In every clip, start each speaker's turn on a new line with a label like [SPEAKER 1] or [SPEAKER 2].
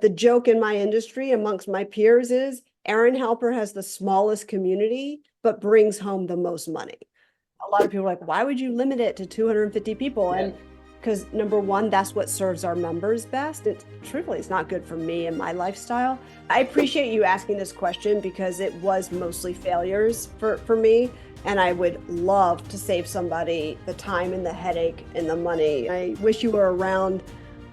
[SPEAKER 1] The joke in my industry amongst my peers is Erin Halper has the smallest community, but brings home the most money. A lot of people are like, why would you limit it to 250 people?
[SPEAKER 2] Yeah.
[SPEAKER 1] And because number one, that's what serves our members best. Truthfully, it's not good for me and my lifestyle. I appreciate you asking this question because it was mostly failures for me. And I would love to save somebody the time and the headache and the money. I wish you were around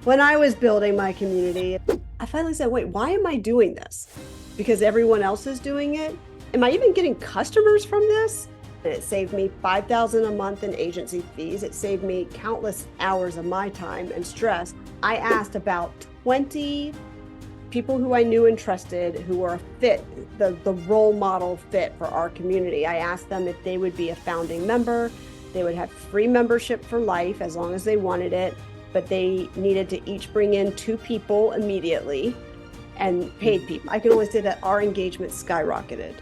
[SPEAKER 1] when I was building my community. I finally said, wait, why am I doing this? Because everyone else is doing it? Am I even getting customers from this? It saved me $5,000 a month in agency fees. It saved me countless hours of my time and stress. I asked about 20 people who I knew and trusted who were a fit, the role model fit for our community. I asked them if they would be a founding member. They would have free membership for life as long as they wanted it, but they needed to each bring in 2 people immediately and paid people. I can only say that our engagement skyrocketed.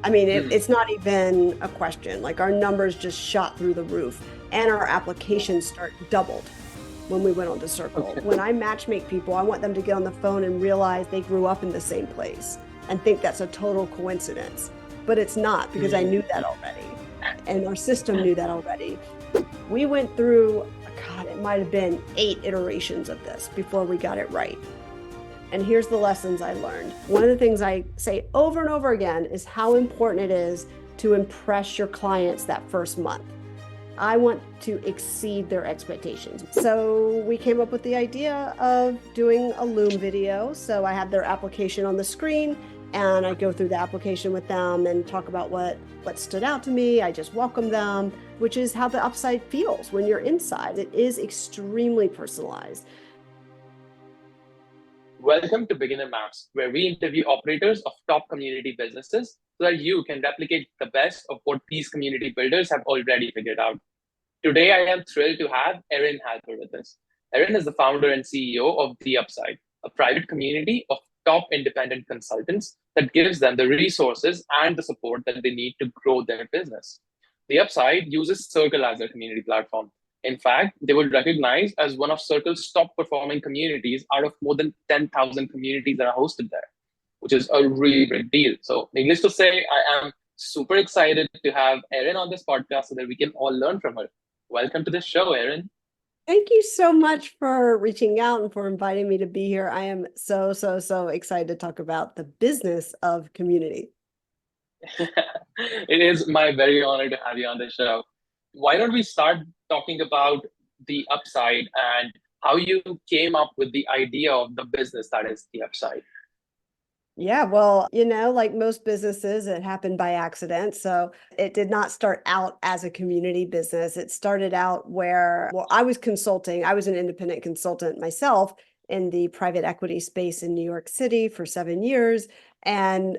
[SPEAKER 1] I mean, it's not even a question. Like our numbers just shot through the roof, and our applications doubled when we went on to Circle.
[SPEAKER 2] Okay.
[SPEAKER 1] When I matchmake people, I want them to get on the phone and realize they grew up in the same place and think that's a total coincidence. But it's not, because I knew that already. And our system knew that already. We went through, God, it might have been 8 iterations of this before we got it right. And here's the lessons I learned. One of the things I say over and over again is how important it is to impress your clients that first month. I want to exceed their expectations. So we came up with the idea of doing a Loom video. So I have their application on the screen and I go through the application with them and talk about what stood out to me. I just welcome them, which is how the upside feels when you're inside. It is extremely personalized.
[SPEAKER 2] Welcome to Beginner Maps, where we interview operators of top community businesses so that you can replicate the best of what these community builders have already figured out. Today, I am thrilled to have Erin Halper with us. Erin is the founder and CEO of The Upside, a private community of top independent consultants that gives them the resources and the support that they need to grow their business. The Upside uses Circle as their community platform. In fact, they were recognized as one of Circle's top performing communities out of more than 10,000 communities that are hosted there, which is a really big deal. So, needless to say, I am super excited to have Erin on this podcast so that we can all learn from her. Welcome to the show, Erin.
[SPEAKER 1] Thank you so much for reaching out and for inviting me to be here. I am so excited to talk about the business of community.
[SPEAKER 2] It is my very honor to have you on the show. Why don't we start talking about the Upside and how you came up with the idea of the business that is the Upside?
[SPEAKER 1] Yeah, well, like most businesses, it happened by accident. So it did not start out as a community business. It started out where, well, I was consulting. I was an independent consultant myself in the private equity space in New York City for 7 years. And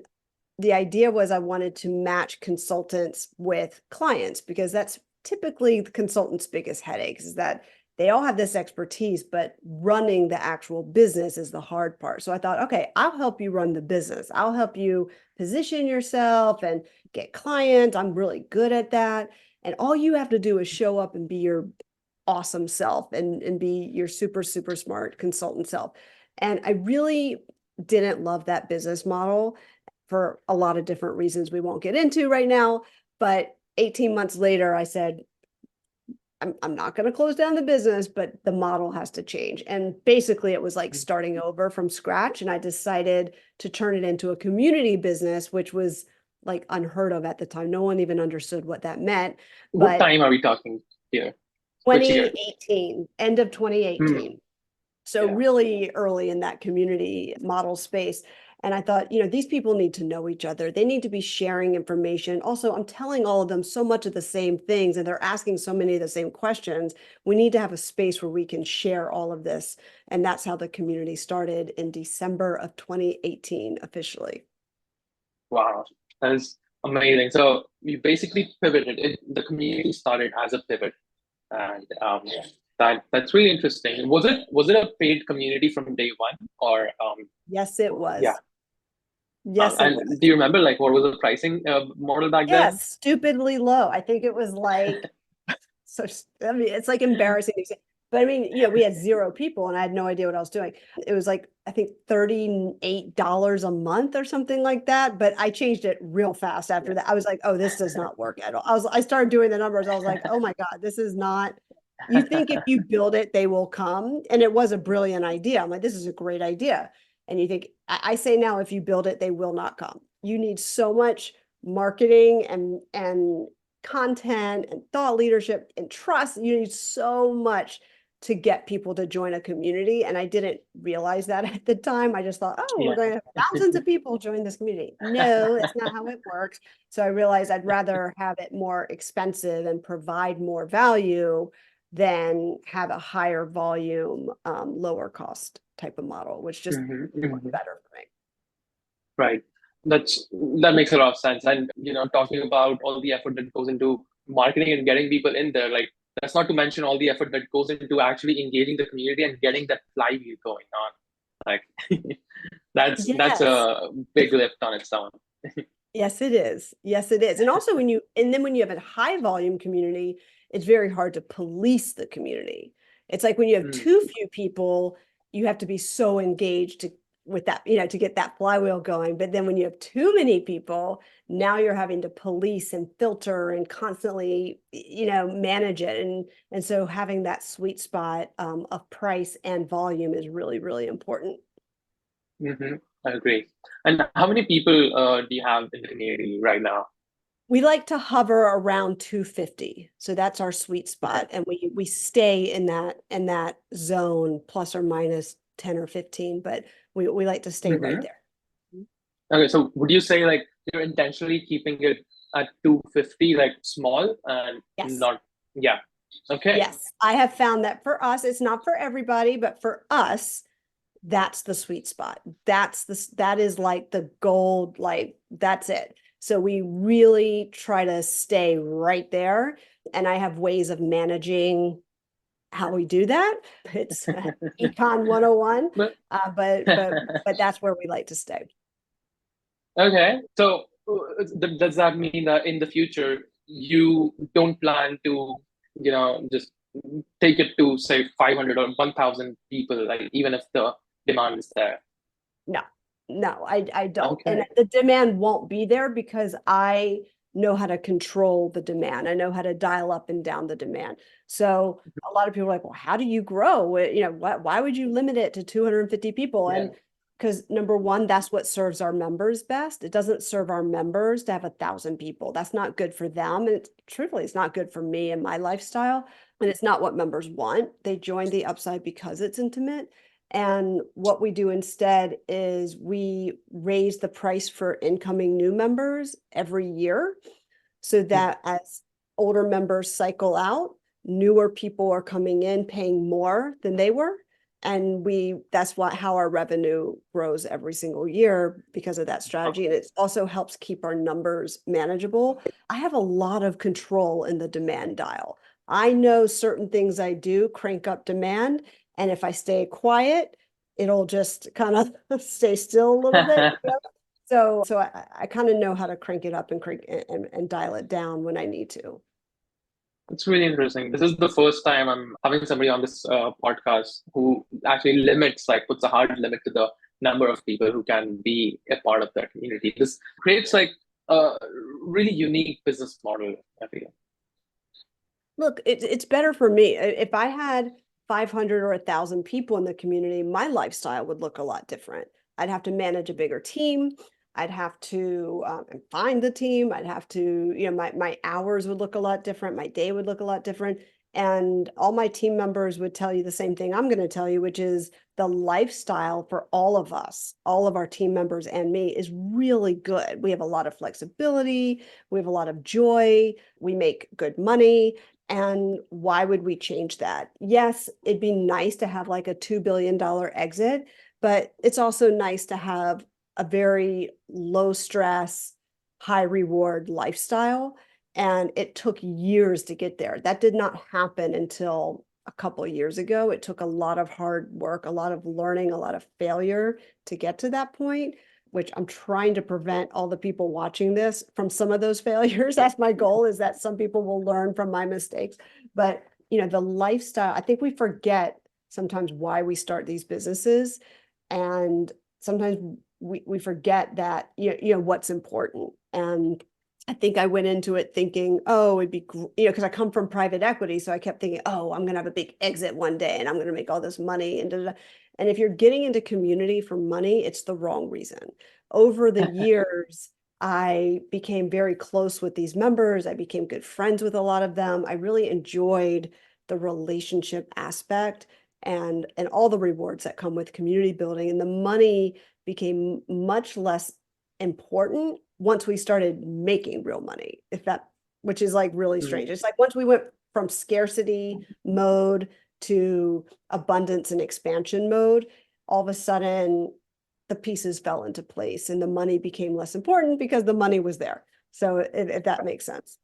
[SPEAKER 1] the idea was I wanted to match consultants with clients because that's typically the consultant's biggest headaches is that they all have this expertise, but running the actual business is the hard part. So I thought, okay, I'll help you run the business. I'll help you position yourself and get clients. I'm really good at that. And all you have to do is show up and be your awesome self and be your super smart consultant self. And I really didn't love that business model for a lot of different reasons we won't get into right now. But 18 months later, I said, I'm not going to close down the business, but the model has to change. And basically, it was like starting over from scratch. And I decided to turn it into a community business, which was like unheard of at the time. No one even understood what that meant.
[SPEAKER 2] What
[SPEAKER 1] But
[SPEAKER 2] time are we talking here? Which year?
[SPEAKER 1] 2018, end of
[SPEAKER 2] Hmm.
[SPEAKER 1] 2018. So
[SPEAKER 2] Yeah.
[SPEAKER 1] really early in that community model space. And I thought, these people need to know each other. They need to be sharing information. Also, I'm telling all of them so much of the same things, and they're asking so many of the same questions. We need to have a space where we can share all of this. And that's how the community started in December of 2018 officially.
[SPEAKER 2] Wow. That is amazing. So you basically pivoted. The community started as a pivot. And that's really interesting. Was it a paid community from day one or
[SPEAKER 1] Yes, it
[SPEAKER 2] yeah.
[SPEAKER 1] was. Yes, it was.
[SPEAKER 2] And do you remember like what was the pricing model back then?
[SPEAKER 1] Yes, stupidly low. I think it was like, so I mean, it's like embarrassing to say. But I mean, we had 0 people and I had no idea what I was doing. It was like, I think $38 a month or something like that. But I changed it real fast after that. I was like, oh, this does not work at all. I started doing the numbers. I was like, oh my God, this is not, you think if you build it, they will come. And it was a brilliant idea. I'm like, this is a great idea. And you think, I say now, if you build it, they will not come. You need so much marketing and content and thought leadership and trust. You need so much to get people to join a community. And I didn't realize that at the time. I just thought, oh, we're
[SPEAKER 2] Yeah.
[SPEAKER 1] going to have thousands of people join this community. No, that's not how it works. So I realized I'd rather have it more expensive and provide more value than have a higher volume, lower cost type of model, which just
[SPEAKER 2] Mhm,
[SPEAKER 1] worked
[SPEAKER 2] mhm.
[SPEAKER 1] better for me.
[SPEAKER 2] Right. That makes a lot of sense. And talking about all the effort that goes into marketing and getting people in there, like that's not to mention all the effort that goes into actually engaging the community and getting that flywheel going on. Like that's
[SPEAKER 1] Yes.
[SPEAKER 2] a big lift on its own.
[SPEAKER 1] Yes, it is. Yes, it is. And also when you have a high volume community, it's very hard to police the community. It's like when you have
[SPEAKER 2] Mm,
[SPEAKER 1] too few people, you have to be so engaged with that, to get that flywheel going. But then when you have too many people, now you're having to police and filter and constantly, manage it. And so having that sweet spot, of price and volume is really, really important.
[SPEAKER 2] mhm. I agree. And how many people do you have in the community right now?
[SPEAKER 1] We like to hover around 250. So that's our sweet
[SPEAKER 2] Okay.
[SPEAKER 1] spot. And we stay in that zone plus or minus 10 or 15, but we like to stay right
[SPEAKER 2] Hmm.
[SPEAKER 1] there.
[SPEAKER 2] Okay, so would you say like you're intentionally keeping it at 250, like small and
[SPEAKER 1] Yes.
[SPEAKER 2] not, yeah. Okay.
[SPEAKER 1] Yes. I have found that for us, it's not for everybody, but for us, that's the sweet spot. That is like the gold, like that's it. So we really try to stay right there. And I have ways of managing how we do that. It's econ 101,
[SPEAKER 2] But
[SPEAKER 1] but that's where we like to stay.
[SPEAKER 2] okay. So does that mean that in the future you don't plan to, just take it to say 500 or 1,000 people, like even if the demand is there?
[SPEAKER 1] No, no, I don't. And
[SPEAKER 2] Okay.
[SPEAKER 1] the demand won't be there because I know how to control the demand. I know how to dial up and down the demand. So a lot of people are like, well, how do you grow? Why would you limit it to 250 people?
[SPEAKER 2] Yeah.
[SPEAKER 1] And because number one, that's what serves our members best. It doesn't serve our members to have 1,000 people. That's not good for them. And truthfully, it's not good for me and my lifestyle. And it's not what members want. They join the upside because it's intimate. And what we do instead is we raise the price for incoming new members every year so that as older members cycle out, newer people are coming in paying more than they were. And that's how our revenue grows every single year because of that strategy. And it also helps keep our numbers manageable. I have a lot of control in the demand dial. I know certain things I do crank up demand. And if I stay quiet, it'll just kind of stay still a little bit. So I kind of know how to crank it up and crank and dial it down when I need to.
[SPEAKER 2] It's really interesting. This is the first time I'm having somebody on this podcast who actually like puts a hard limit to the number of people who can be a part of their community. This creates like a really unique business model, I feel.
[SPEAKER 1] Look, it's better for me. If I had 500 or 1,000 people in the community, my lifestyle would look a lot different. I'd have to manage a bigger team. I'd have to find the team. I'd have to, my hours would look a lot different. My day would look a lot different. And all my team members would tell you the same thing I'm going to tell you, which is the lifestyle for all of us, all of our team members and me is really good. We have a lot of flexibility. We have a lot of joy. We make good money. And why would we change that? Yes, it'd be nice to have like a $2 billion exit, but it's also nice to have a very low stress, high reward lifestyle. And it took years to get there. That did not happen until a couple of years ago. It took a lot of hard work, a lot of learning, a lot of failure to get to that point, which I'm trying to prevent all the people watching this from some of those failures. That's my goal, is that some people will learn from my mistakes. But the lifestyle, I think we forget sometimes why we start these businesses. And sometimes we forget that, what's important. And I think I went into it thinking, oh, it'd be, because I come from private equity. So I kept thinking, oh, I'm going to have a big exit one day and I'm going to make all this money. And if you're getting into community for money, it's the wrong reason. Over the years, I became very close with these members. I became good friends with a lot of them. I really enjoyed the relationship aspect and all the rewards that come with community building. And the money became much less important once we started making real money, which is like really strange. It's like once we went from scarcity mode to abundance and expansion mode, all of a sudden the pieces fell into place and the money became less important because the money was there. So if that makes sense.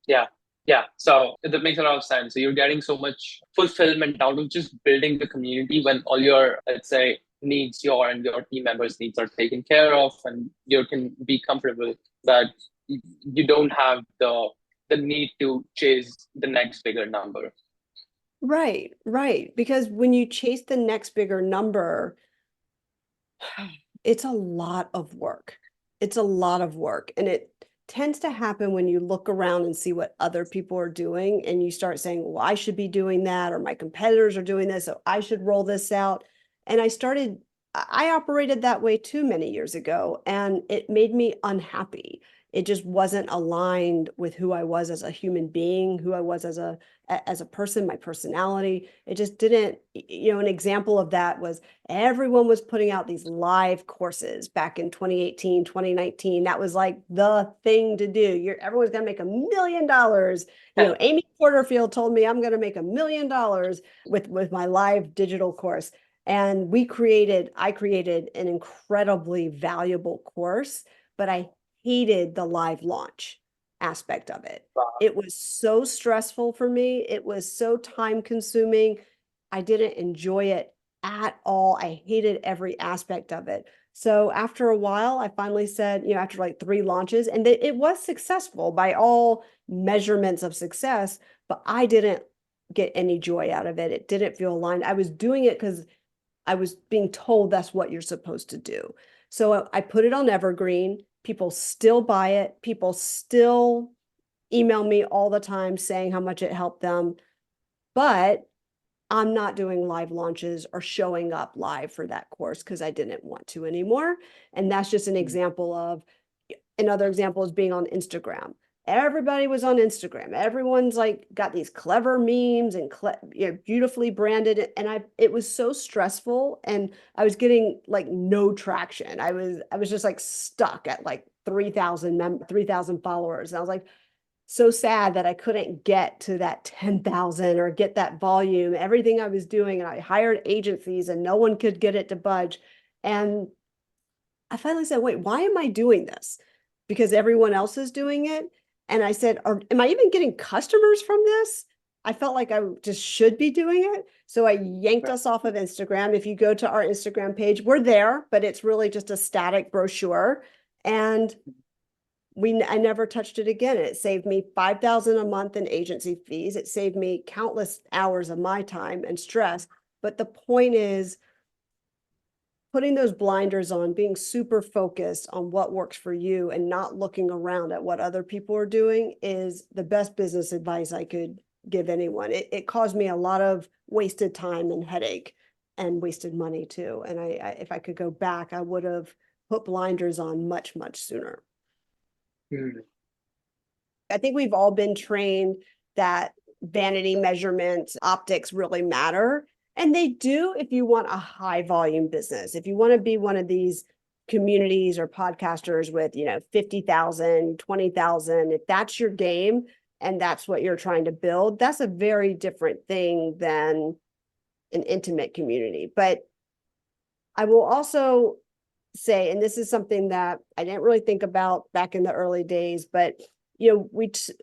[SPEAKER 2] Yeah. Yeah. So that makes a lot of sense. So you're getting so much fulfillment out of just building the community when all your, let's say, needs, your and your team members' needs are taken care of, and you can be comfortable that you don't have the need to chase the next bigger number.
[SPEAKER 1] Right, right. Because when you chase the next bigger number, it's a lot of work. It's a lot of work. And it tends to happen when you look around and see what other people are doing and you start saying, well, I should be doing that, or my competitors are doing this, so I should roll this out. And I operated that way too many years ago, and it made me unhappy. It just wasn't aligned with who I was as a human being, who I was as a person, my personality. It just didn't, an example of that was everyone was putting out these live courses back in 2018, 2019. That was like the thing to do. Everyone's going to make $1 million. Amy Porterfield told me I'm going to make $1 million with my live digital course. And I created an incredibly valuable course, but I hated the live launch aspect of it.
[SPEAKER 2] Wow.
[SPEAKER 1] It was so stressful for me. It was so time consuming. I didn't enjoy it at all. I hated every aspect of it. So after a while, I finally said, after like 3 launches, and it was successful by all measurements of success, but I didn't get any joy out of it. It didn't feel aligned. I was doing it because I was being told that's what you're supposed to do. So I put it on Evergreen. People still buy it. People still email me all the time saying how much it helped them. But I'm not doing live launches or showing up live for that course because I didn't want to anymore. And that's just an example of, another example is being on Instagram. Everybody was on Instagram. Everyone's like got these clever memes and beautifully branded. And it was so stressful, and I was getting like no traction. I was just like stuck at like 3,000 followers. And I was like, so sad that I couldn't get to that 10,000 or get that volume, everything I was doing. And I hired agencies and no one could get it to budge. And I finally said, wait, why am I doing this? Because everyone else is doing it. And I said, am I even getting customers from this? I felt like I just should be doing it. So I yanked us off of Instagram. If you go to our Instagram page, we're there, but it's really just a static brochure. And I never touched it again. It saved me $5,000 a month in agency fees. It saved me countless hours of my time and stress. But the point is, putting those blinders on, being super focused on what works for you and not looking around at what other people are doing is the best business advice I could give anyone. It caused me a lot of wasted time and headache and wasted money too. And if I could go back, I would have put blinders on much, much sooner. I think we've all been trained that vanity measurements, optics really matter. And they do if you want a high volume business. If you want to be one of these communities or podcasters with, 50,000, 20,000, if that's your game and that's what you're trying to build, that's a very different thing than an intimate community. But I will also say, and this is something that I didn't really think about back in the early days, but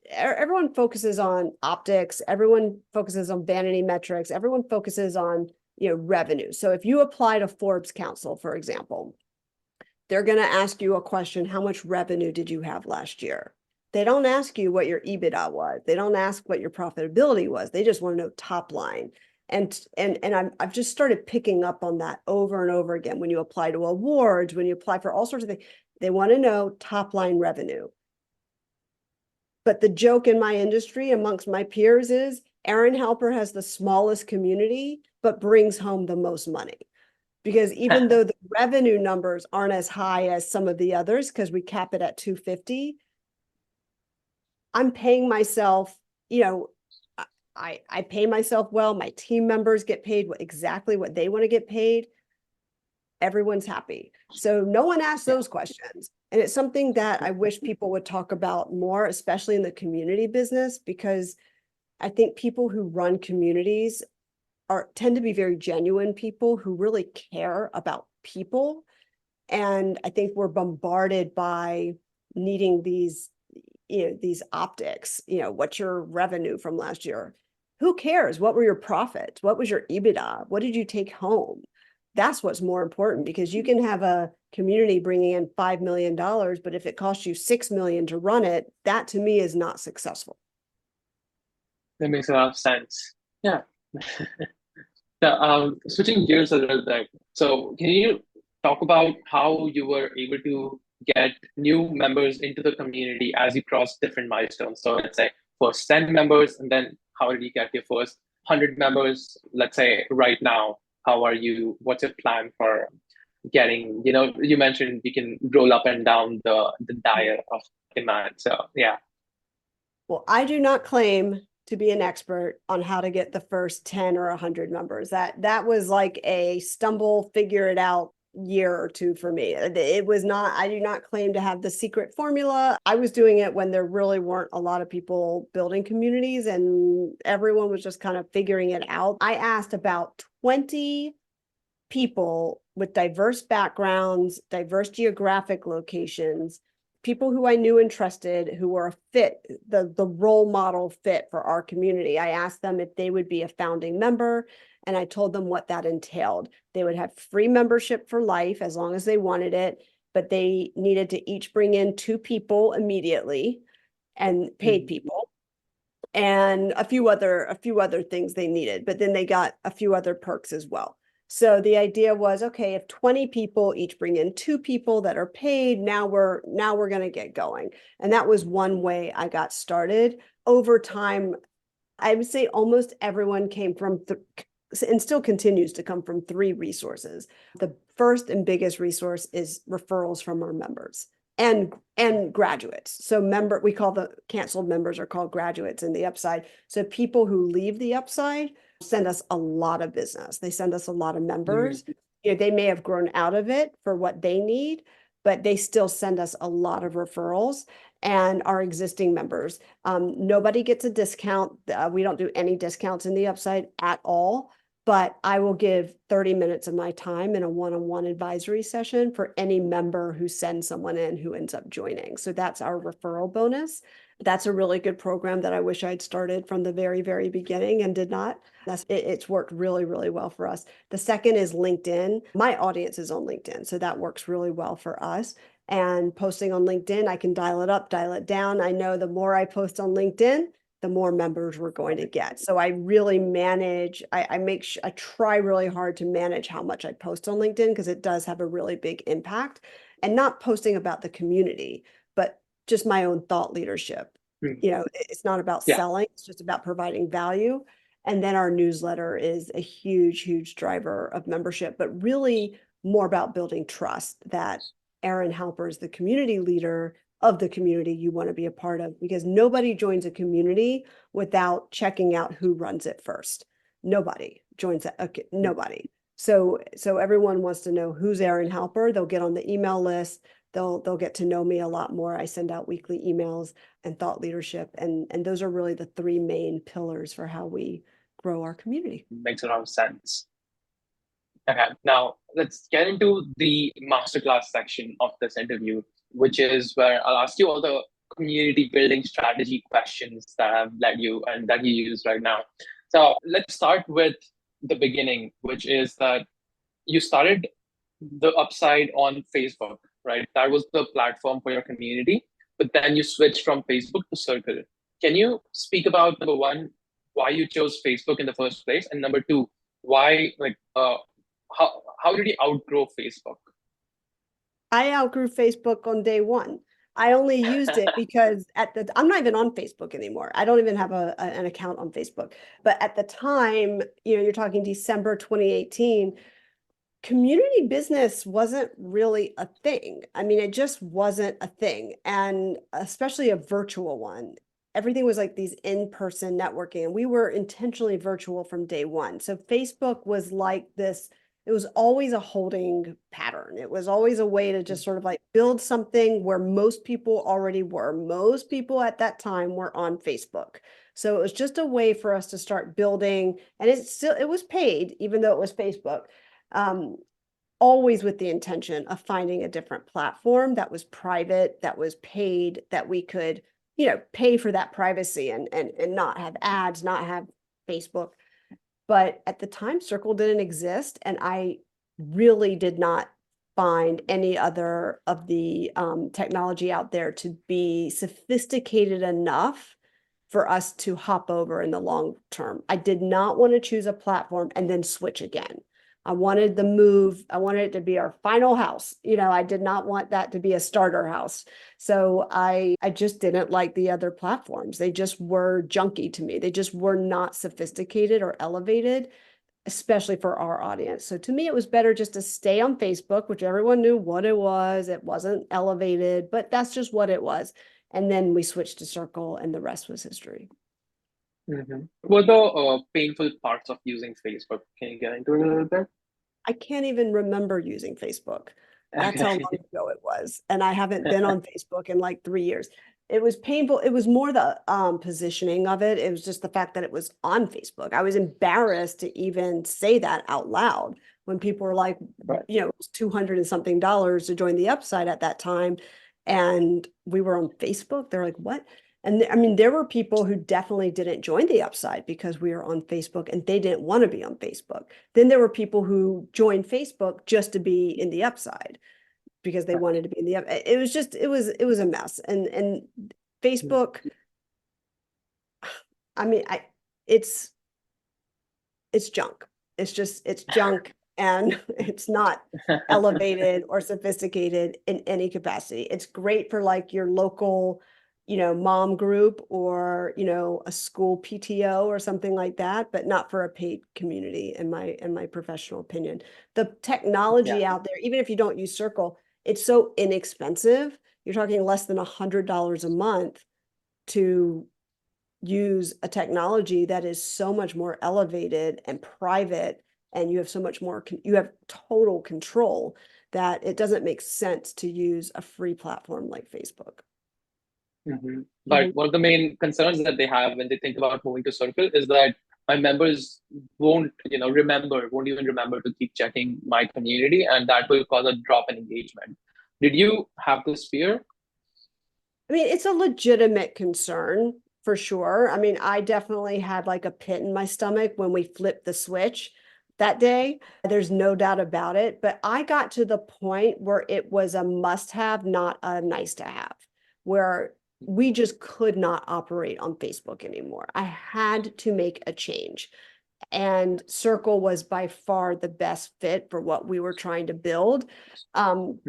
[SPEAKER 1] everyone focuses on optics, everyone focuses on vanity metrics, everyone focuses on revenue. So if you apply to Forbes Council, for example, they're going to ask you a question: how much revenue did you have last year? They don't ask you what your EBITDA was. They don't ask what your profitability was. They just want to know top line. And I've just started picking up on that over and over again. When you apply to awards, when you apply for all sorts of things, they want to know top line revenue. But the joke in my industry amongst my peers is Erin Halper has the smallest community, but brings home the most money. Because even though the revenue numbers aren't as high as some of the others, because we cap it at 250, I'm paying myself, I pay myself well. My team members get paid exactly what they want to get paid. Everyone's happy. So no one asks those questions. And it's something that I wish people would talk about more, especially in the community business, because I think people who run communities tend to be very genuine people who really care about people. And I think we're bombarded by needing these optics. What's your revenue from last year? Who cares? What were your profits? What was your EBITDA? What did you take home? That's what's more important, because you can have a community bringing in $5 million, but if it costs you $6 million to run it, that to me is not successful.
[SPEAKER 2] That makes a lot of sense. Yeah. Yeah, switching gears a little bit. So, can you talk about how you were able to get new members into the community as you cross different milestones? So, let's say first 10 members, and then how did you get your first 100 members? Let's say right now, how are you? What's your plan for getting? You mentioned you can roll up and down the dial of demand. So, yeah.
[SPEAKER 1] Well, I do not claim to be an expert on how to get the first 10 or 100 members. That was like a stumble, figure it out year or two for me. It was not, I do not claim to have the secret formula. I was doing it when there really weren't a lot of people building communities and everyone was just kind of figuring it out. I asked about 20 people with diverse backgrounds, diverse geographic locations, people who I knew and trusted, who were a fit, the role model fit for our community. I asked them if they would be a founding member, and I told them what that entailed. They would have free membership for life as long as they wanted it, but they needed to each bring in 2 people immediately, and paid people, and a few other things they needed, but then they got a few other perks as well. So the idea was, okay, if 20 people each bring in 2 people that are paid, now we're going to get going. And that was one way I got started. Over time, I would say almost everyone came from and still continues to come from 3 resources. The first and biggest resource is referrals from our members and graduates. So we call the canceled members are called graduates in the Upside. So people who leave the Upside send us a lot of business. They send us a lot of members. They may have grown out of it for what they need, but they still send us a lot of referrals. And our existing members, nobody gets a discount. We don't do any discounts in the Upside at all. But I will give 30 minutes of my time in a one-on-one advisory session for any member who sends someone in who ends up joining. So that's our referral bonus. That's a really good program that I wish I'd started from the very, very beginning and did not. It's worked really, really well for us. The second is LinkedIn. My audience is on LinkedIn, so that works really well for us. And posting on LinkedIn, I can dial it up, dial it down. I know the more I post on LinkedIn, the more members we're going to get. So I really manage, I try really hard to manage how much I post on LinkedIn, because it does have a really big impact, and not posting about the community, but just my own thought leadership. It's not about
[SPEAKER 2] Yeah.
[SPEAKER 1] selling, it's just about providing value. And then our newsletter is a huge, huge driver of membership, but really more about building trust that Erin Halper is the community leader of the community you want to be a part of, because nobody joins a community without checking out who runs it first. Nobody joins it. Okay, nobody. So everyone wants to know who's Erin Halper. They'll get on the email list. They'll get to know me a lot more. I send out weekly emails and thought leadership, and those are really the 3 main pillars for how we grow our community.
[SPEAKER 2] Makes a lot of sense. Okay, now let's get into the masterclass section of this interview, which is where I'll ask you all the community building strategy questions that have led you and that you use right now. So let's start with the beginning, which is that you started the Upside on Facebook, right? That was the platform for your community. but then you switched from Facebook to Circle. Can you speak about number one, why you chose Facebook in the first place, and number two, why how did you outgrow Facebook?
[SPEAKER 1] I outgrew Facebook on day one. I only used it because I'm not even on Facebook anymore. I don't even have an account on Facebook. But at the time, you're talking December 2018, community business wasn't really a thing. I mean, it just wasn't a thing. And especially a virtual one. Everything was like these in-person networking, and we were intentionally virtual from day one. So Facebook was like this, it was always a holding pattern. It was always a way to just sort of like build something where most people already were. Most people at that time were on Facebook. So it was just a way for us to start building, and it was paid, even though it was Facebook, um, always with the intention of finding a different platform that was private, that was paid, that we could, pay for that privacy and not have ads, not have Facebook. But at the time, Circle didn't exist, and I really did not find any other of the technology out there to be sophisticated enough for us to hop over in the long term. I did not want to choose a platform and then switch again. I wanted the move. I wanted it to be our final house. I did not want that to be a starter house. So I just didn't like the other platforms. They just were junky to me. They just were not sophisticated or elevated, especially for our audience. So to me, it was better just to stay on Facebook, which everyone knew what it was. It wasn't elevated, but that's just what it was. And then we switched to Circle, and the rest was history.
[SPEAKER 2] What are the painful parts of using Facebook? Can you get into it a little bit?
[SPEAKER 1] I can't even remember using Facebook. That's how long
[SPEAKER 2] Okay.
[SPEAKER 1] ago it was. And I haven't been on Facebook in like 3 years. It was painful. It was more the positioning of it. It was just the fact that it was on Facebook. I was embarrassed to even say that out loud when people were like,
[SPEAKER 2] Right.
[SPEAKER 1] it was 200 and something dollars to join the upside at that time. And we were on Facebook. They're like, what? And I mean, there were people who definitely didn't join the upside because we were on Facebook and they didn't want to be on Facebook. Then there were people who joined Facebook just to be in the upside because they wanted to be in the up. It was just, it was a mess. And Facebook, I mean, it's junk. It's junk, and it's not elevated or sophisticated in any capacity. It's great for like your local, mom group, or, a school PTO or something like that, but not for a paid community, in my professional opinion. The
[SPEAKER 2] Yeah.
[SPEAKER 1] technology out there, even if you don't use Circle, it's so inexpensive. You're talking less than $100 a month to use a technology that is so much more elevated and private, and you have so much more, you have total control, that it doesn't make sense to use a free platform like Facebook.
[SPEAKER 2] But
[SPEAKER 1] Mhm.
[SPEAKER 2] one of the main concerns that they have when they think about moving to Circle is that my members won't even remember to keep checking my community, and that will cause a drop in engagement. Did you have this fear?
[SPEAKER 1] I mean, it's a legitimate concern for sure. I mean, I definitely had like a pit in my stomach when we flipped the switch that day. There's no doubt about it. But I got to the point where it was a must have, not a nice to have, where we just could not operate on Facebook anymore. I had to make a change. And Circle was by far the best fit for what we were trying to build. Um,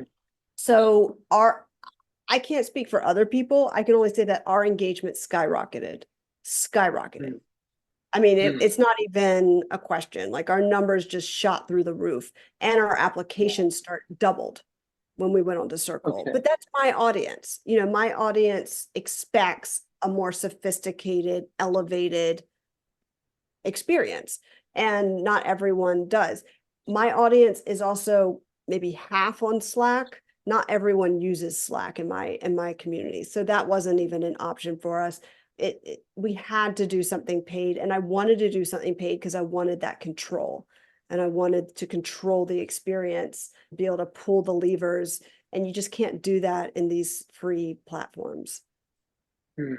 [SPEAKER 1] so I can't speak for other people. I can only say that our engagement skyrocketed.
[SPEAKER 2] Mm,
[SPEAKER 1] I mean,
[SPEAKER 2] mm,
[SPEAKER 1] it's not even a question. Like our numbers just shot through the roof, and our
[SPEAKER 2] yeah.
[SPEAKER 1] applications doubled when we went on to Circle.
[SPEAKER 2] Okay.
[SPEAKER 1] But that's my audience. My audience expects a more sophisticated, elevated experience, and not everyone does. My audience is also maybe half on Slack. Not everyone uses Slack in my community, so that wasn't even an option for us. We had to do something paid, and I wanted to do something paid because I wanted that control, and I wanted to control the experience, be able to pull the levers, and you just can't do that in these free platforms.
[SPEAKER 2] Mm,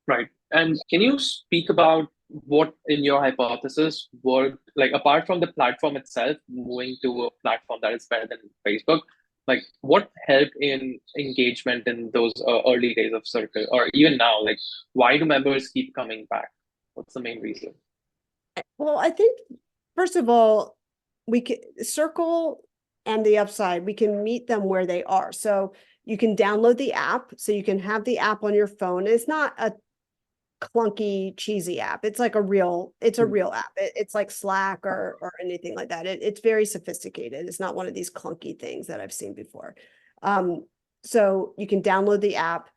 [SPEAKER 2] right. And can you speak about what in your hypothesis worked, like apart from the platform itself, moving to a platform that is better than Facebook, like what help in engagement in those early days of Circle, or even now? Like, why do members keep coming back? What's the main reason?
[SPEAKER 1] Well, I think, first of all, we can Circle and the Upside, we can meet them where they are. So you can download the app, so you can have the app on your phone. It's not a clunky, cheesy app. It's like it's a
[SPEAKER 2] Hmm.
[SPEAKER 1] real app. It's like Slack or anything like that. It's very sophisticated. It's not one of these clunky things that I've seen before. Um, so you can download the app.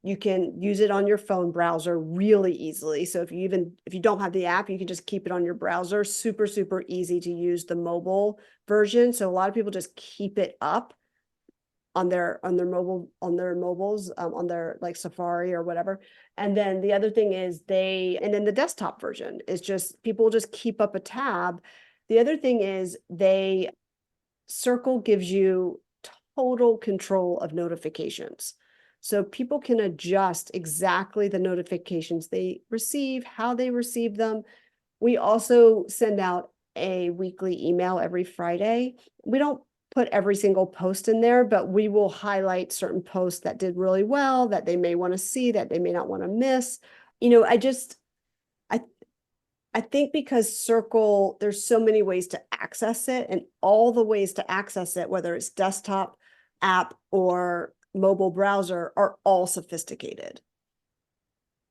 [SPEAKER 1] You can use it on your phone browser really easily. So if you don't have the app, you can just keep it on your browser. Super, super easy to use the mobile version. So a lot of people just keep it up on their mobiles, on their like Safari or whatever. And then the other thing is and then the desktop version is just people just keep up a tab. The other thing is Circle gives you total control of notifications. So people can adjust exactly the notifications they receive, how they receive them. We also send out a weekly email every Friday. We don't put every single post in there, but we will highlight certain posts that did really well, that they may want to see, that they may not want to miss. I I think because Circle, there's so many ways to access it, and all the ways to access it, whether it's desktop, app, or mobile browser, are all sophisticated.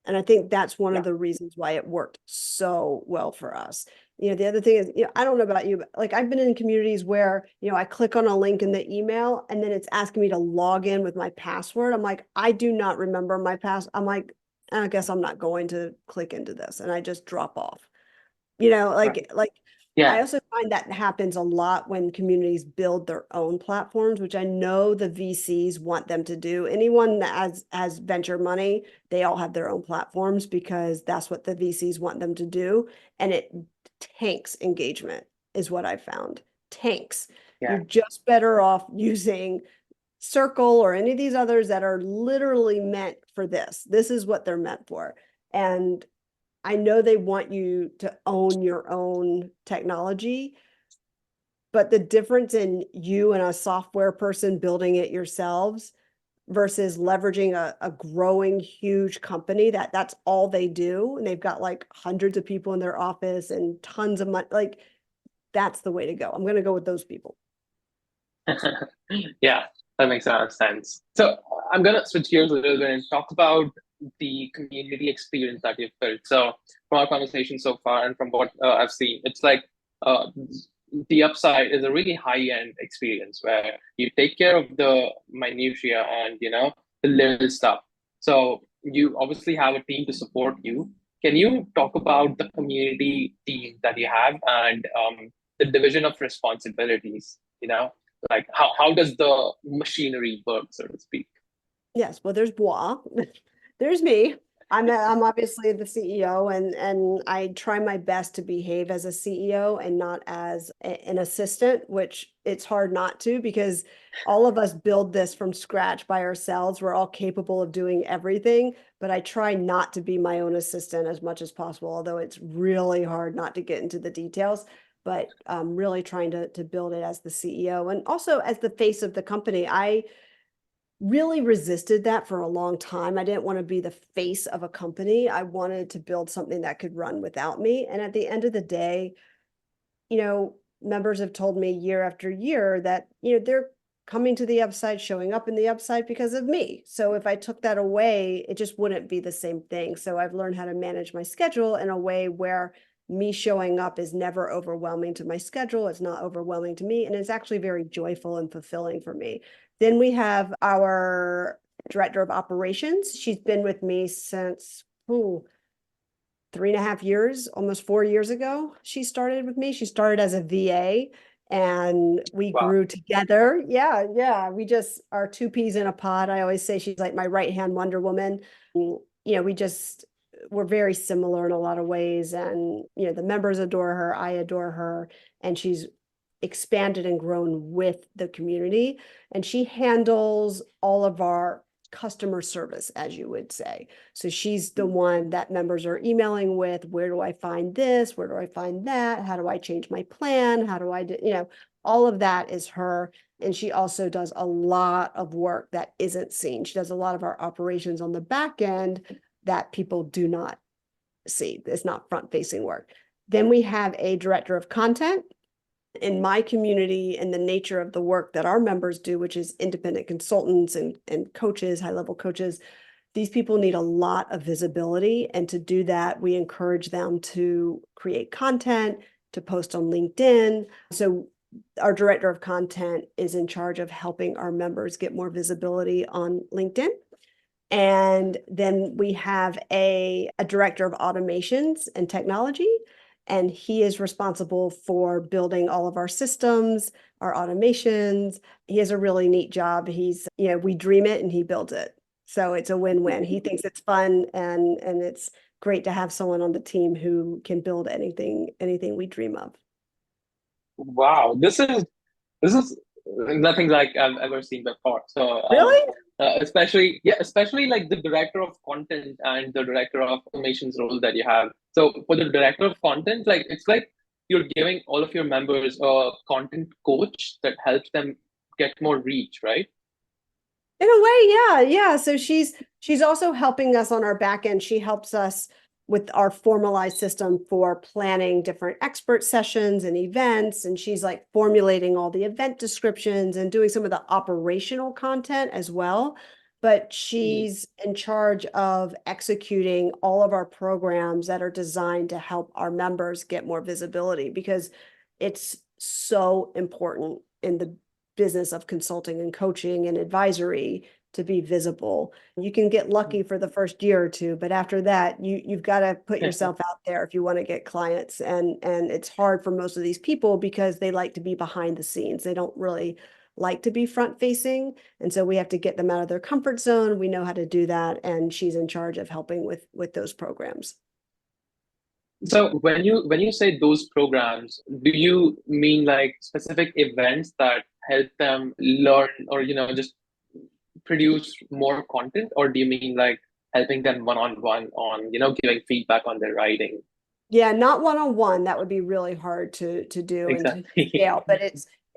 [SPEAKER 1] And I think that's one of
[SPEAKER 2] Yeah.
[SPEAKER 1] the reasons why it worked so well for us. The other thing is, I don't know about you, but like I've been in communities where, I click on a link in the email and then it's asking me to log in with my password. I'm like, I do not remember my pass. I'm like, I guess I'm not going to click into this. And I just drop off.
[SPEAKER 2] Right.
[SPEAKER 1] Like I
[SPEAKER 2] Yeah.
[SPEAKER 1] also find that happens a lot when communities build their own platforms, which I know the VCs want them to do. Anyone that has venture money, they all have their own platforms because that's what the VCs want them to do. And it tanks engagement, is what I found. Tanks. You're
[SPEAKER 2] Yeah.
[SPEAKER 1] just better off using Circle or any of these others that are literally meant for this. This is what they're meant for. And I know they want you to own your own technology, but the difference in you and a software person building it yourselves versus leveraging a growing huge company that's all they do, and they've got like hundreds of people in their office and tons of money, like that's the way to go. I'm going to go with those people.
[SPEAKER 2] Yeah, that makes a lot of sense. So I'm gonna switch gears a little bit and talk about the community experience that you've built. So from our conversation so far, and from what I've seen, it's like uh, the Upside is a really high-end experience where you take care of the minutia and the little stuff. So you obviously have a team to support you. Can you talk about the community team that you have and the division of responsibilities? Like how does the machinery work, so to speak?
[SPEAKER 1] Yes, well, there's moi. There's me. I'm obviously the CEO, and I try my best to behave as a CEO and not as an assistant, which it's hard not to because all of us build this from scratch by ourselves. We're all capable of doing everything, but I try not to be my own assistant as much as possible, although it's really hard not to get into the details. But I'm really trying to build it as the CEO and also as the face of the company. I really resisted that for a long time. I didn't want to be the face of a company. I wanted to build something that could run without me. And at the end of the day, members have told me year after year that, they're coming to the Upside, showing up in the Upside because of me. So if I took that away, it just wouldn't be the same thing. So I've learned how to manage my schedule in a way where me showing up is never overwhelming to my schedule. It's not overwhelming to me. And it's actually very joyful and fulfilling for me. Then we have our director of operations. She's been with me since 3.5 years, almost 4 years ago. She started with me. She started as a VA and we
[SPEAKER 2] Wow.
[SPEAKER 1] grew together. Yeah, yeah. We just are two peas in a pod. I always say she's like my right hand Wonder Woman. We're very similar in a lot of ways. And, the members adore her. I adore her. And she's expanded and grown with the community. And she handles all of our customer service, as you would say. So she's the one that members are emailing with, where do I find this? Where do I find that? How do I change my plan? How do I do, All of that is her. And she also does a lot of work that isn't seen. She does a lot of our operations on the back end that people do not see. It's not front facing work. Then we have a director of content. In my community and the nature of the work that our members do, which is independent consultants and coaches, high level coaches, these people need a lot of visibility. And to do that, we encourage them to create content, to post on LinkedIn. So our director of content is in charge of helping our members get more visibility on LinkedIn. And then we have a director of automations and technology, and he is responsible for building all of our systems, our automations. He has a really neat job. We dream it and he builds it. So it's a win-win. He thinks it's fun, and it's great to have someone on the team who can build anything we dream of.
[SPEAKER 2] Wow, this is nothing like I've ever seen before. So
[SPEAKER 1] Really?
[SPEAKER 2] especially like the director of content and the director of automations role that you have. So for the director of content, like it's like you're giving all of your members a content coach that helps them get more reach, right?
[SPEAKER 1] In a way, yeah, yeah. So she's also helping us on our back end. She helps us with our formalized system for planning different expert sessions and events. And she's like formulating all the event descriptions and doing some of the operational content as well. But she's in charge of executing all of our programs that are designed to help our members get more visibility, because it's so important in the business of consulting and coaching and advisory to be visible. You can get lucky for the first year or two, but after that, you've got to put yourself out there if you want to get clients. And it's hard for most of these people because they like to be behind the scenes. They don't really like to be front facing. And so we have to get them out of their comfort zone. We know how to do that. And she's in charge of helping with those programs.
[SPEAKER 2] So when you say those programs, do you mean like specific events that help them learn or just produce more content, or do you mean like helping them one-on-one on giving feedback on their writing?
[SPEAKER 1] Yeah, not one-on-one. That would be really hard to do and to
[SPEAKER 2] Exactly.
[SPEAKER 1] scale, but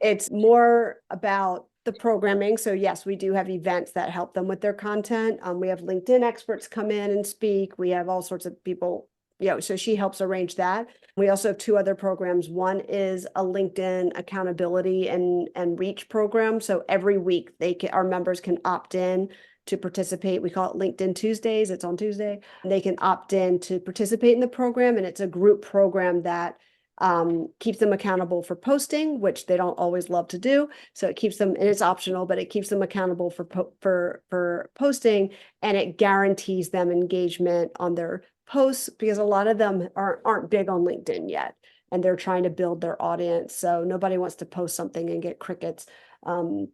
[SPEAKER 1] it's more about the programming. So yes, we do have events that help them with their content. We have LinkedIn experts come in and speak. We have all sorts of people, so she helps arrange that. We also have two other programs. One is a LinkedIn accountability and reach program. So every week our members can opt in to participate. We call it LinkedIn Tuesdays. It's on Tuesday. And they can opt in to participate in the program. And it's a group program that keeps them accountable for posting, which they don't always love to do. So it keeps them, and it's optional, but it keeps them accountable for posting, and it guarantees them engagement on their posts, because a lot of them aren't big on LinkedIn yet, and they're trying to build their audience. So nobody wants to post something and get crickets. And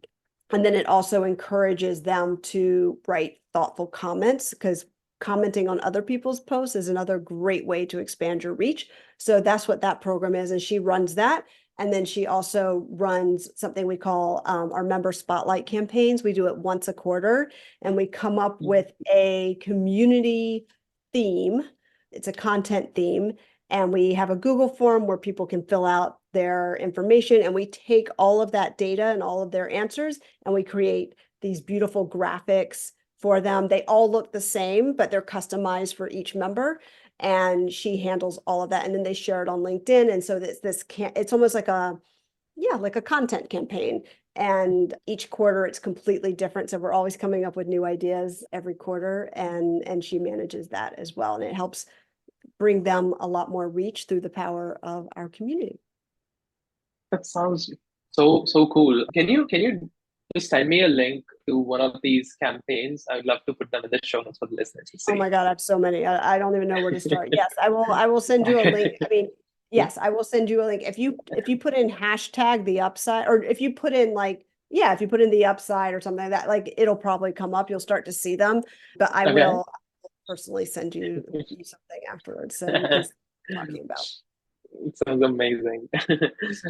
[SPEAKER 1] then it also encourages them to write thoughtful comments, because commenting on other people's posts is another great way to expand your reach. So that's what that program is. And she runs that. And then she also runs something we call our member spotlight campaigns. We do it once a quarter, and we come up with a community theme. It's a content theme. And we have a Google form where people can fill out their information. And we take all of that data and all of their answers, and we create these beautiful graphics for them. They all look the same, but they're customized for each member. And she handles all of that. And then they share it on LinkedIn. And so it's almost like like a content campaign. And each quarter it's completely different. So we're always coming up with new ideas every quarter. And she manages that as well. And it helps bring them a lot more reach through the power of our community.
[SPEAKER 2] That sounds so cool. Can you just send me a link to one of these campaigns? I would love to put them in the show notes for the listeners to
[SPEAKER 1] Oh
[SPEAKER 2] see.
[SPEAKER 1] my God, I have so many. I don't even know where to start. Yes, I will send you a link. I mean, yes, I will send you a link. If you put in hashtag the upside, or if you put in if you put in the upside or something like that, like it'll probably come up. You'll start to see them. But I
[SPEAKER 2] Okay.
[SPEAKER 1] will personally send you something afterwards so you can see what I'm talking about.
[SPEAKER 2] It sounds amazing.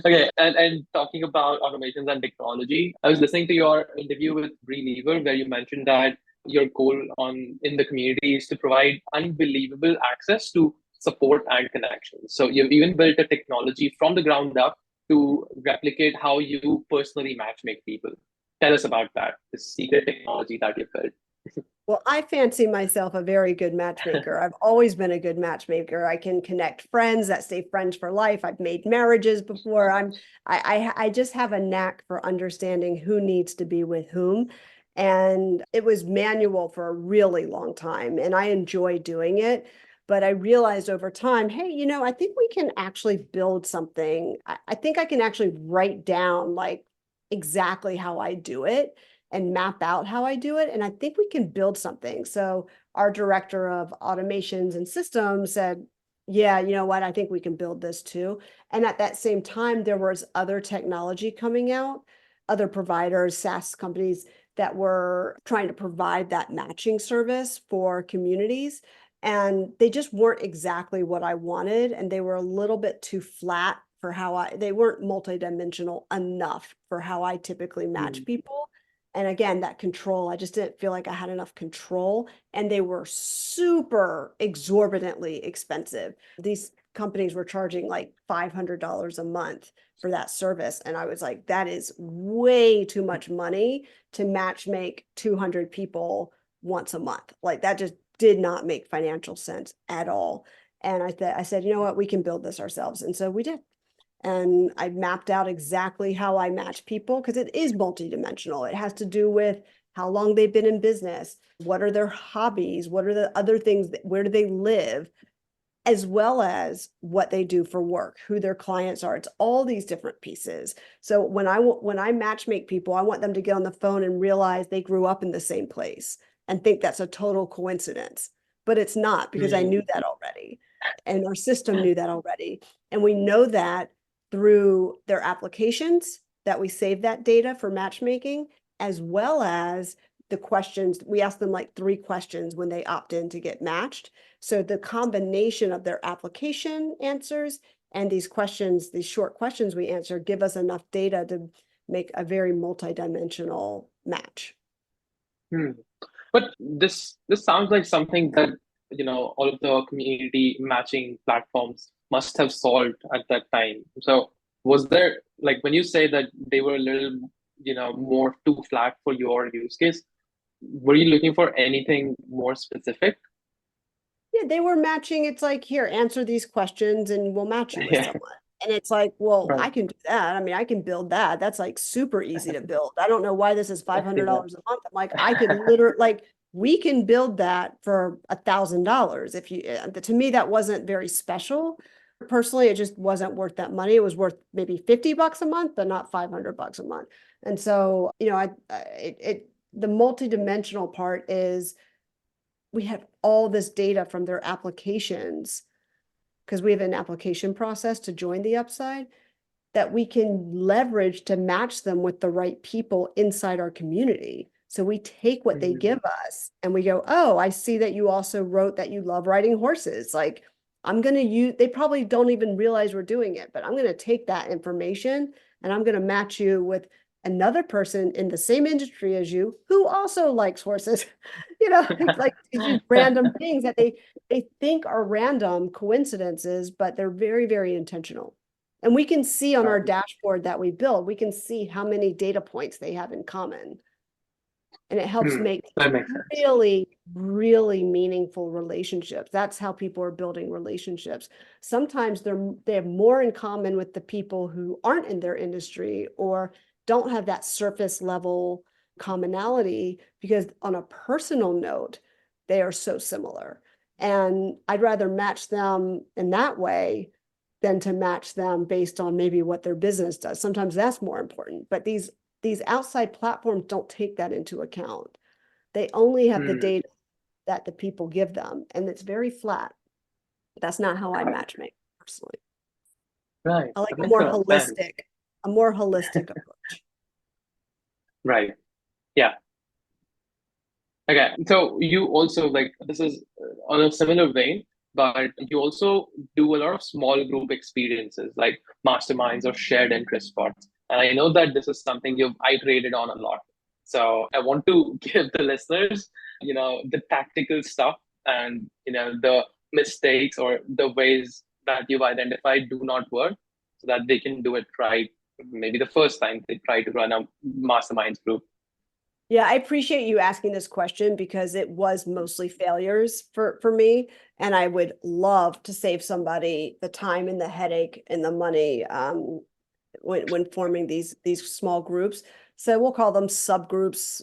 [SPEAKER 2] Okay, and talking about automations and technology, I was listening to your interview with Bree Lever where you mentioned that your goal on in the community is to provide unbelievable access to support and connections. So you've even built a technology from the ground up to replicate how you personally matchmake people. Tell us about that, the secret technology that you built.
[SPEAKER 1] Well, I fancy myself a very good matchmaker. I've always been a good matchmaker. I can connect friends that stay friends for life. I've made marriages before. I just have a knack for understanding who needs to be with whom. And it was manual for a really long time, and I enjoy doing it. But I realized over time, hey, I think we can actually build something. I think I can actually write down like exactly how I do it and map out how I do it. And I think we can build something. So our director of automations and systems said, yeah, you know what? I think we can build this too. And at that same time, there was other technology coming out, other providers, SaaS companies that were trying to provide that matching service for communities. And they just weren't exactly what I wanted. And they were a little bit too flat for they weren't multidimensional enough for how I typically match
[SPEAKER 2] Mm,
[SPEAKER 1] people. And again, that control, I just didn't feel like I had enough control. And they were super exorbitantly expensive. These companies were charging like $500 a month for that service. And I was like, that is way too much money to match make 200 people once a month. Like that just did not make financial sense at all. And I said, you know what, we can build this ourselves. And so we did. And I mapped out exactly how I match people because it is multidimensional. It has to do with how long they've been in business, what are their hobbies, what are the other things, where do they live, as well as what they do for work, who their clients are. It's all these different pieces. So when I matchmake people, I want them to get on the phone and realize they grew up in the same place and think that's a total coincidence. But it's not, because I
[SPEAKER 2] mm,
[SPEAKER 1] knew that already. And our system knew that already. And we know that through their applications that we save that data for matchmaking, as well as the questions. We ask them like 3 questions when they opt in to get matched. So the combination of their application answers and these questions, these short questions we answer, give us enough data to make a very multidimensional match.
[SPEAKER 2] mm. But this sounds like something that all of the community matching platforms must have solved at that time. So was there, like, when you say that they were a little more too flat for your use case, were you looking for anything more specific?
[SPEAKER 1] Yeah, they were matching. It's like, here, answer these questions and we'll match you with
[SPEAKER 2] Yeah,
[SPEAKER 1] someone. And it's like, well,
[SPEAKER 2] right.
[SPEAKER 1] I can do that. I mean, I can build that. That's like super easy to build. I don't know why this is $500 a month. I'm like, I could literally, like, we can build that for $1,000 if you, to me, that wasn't very special. Personally, it just wasn't worth that money. It was worth maybe $50 a month, but not $500 a month. And so, the multidimensional part is we have all this data from their applications, because we have an application process to join the upside that we can leverage to match them with the right people inside our community. So we take what they
[SPEAKER 2] Mm,
[SPEAKER 1] give us and we go, oh, I see that you also wrote that you love riding horses. Like, I'm going to use, they probably don't even realize we're doing it, but I'm going to take that information and I'm going to match you with another person in the same industry as you who also likes horses. Like these random things that they think are random coincidences, but they're very, very intentional. And we can see on our
[SPEAKER 2] right.
[SPEAKER 1] dashboard that we build, we can see how many data points they have in common. And it helps
[SPEAKER 2] Hmm,
[SPEAKER 1] make
[SPEAKER 2] that makes sense.
[SPEAKER 1] really, really meaningful relationships. That's how people are building relationships. Sometimes they have more in common with the people who aren't in their industry or don't have that surface level commonality, because on a personal note, they are so similar. And I'd rather match them in that way than to match them based on maybe what their business does. Sometimes that's more important. But these outside platforms don't take that into account. They only have the
[SPEAKER 2] Hmm,
[SPEAKER 1] data that the people give them, and it's very flat. That's not how I
[SPEAKER 2] right.
[SPEAKER 1] matchmake personally.
[SPEAKER 2] Right.
[SPEAKER 1] I like
[SPEAKER 2] That makes a lot of sense.
[SPEAKER 1] a more holistic approach.
[SPEAKER 2] Right. Yeah. Okay, so you also, like, this is on a similar vein, but you also do a lot of small group experiences like masterminds or shared interest spots. And I know that this is something you've iterated on a lot. So I want to give the listeners, the tactical stuff and, the mistakes or the ways that you've identified do not work. so that they can do it right. Maybe the first time they try to run a masterminds group.
[SPEAKER 1] Yeah, I appreciate you asking this question because it was mostly failures for me, and I would love to save somebody the time and the headache and the money when forming these small groups. So we'll call them subgroups,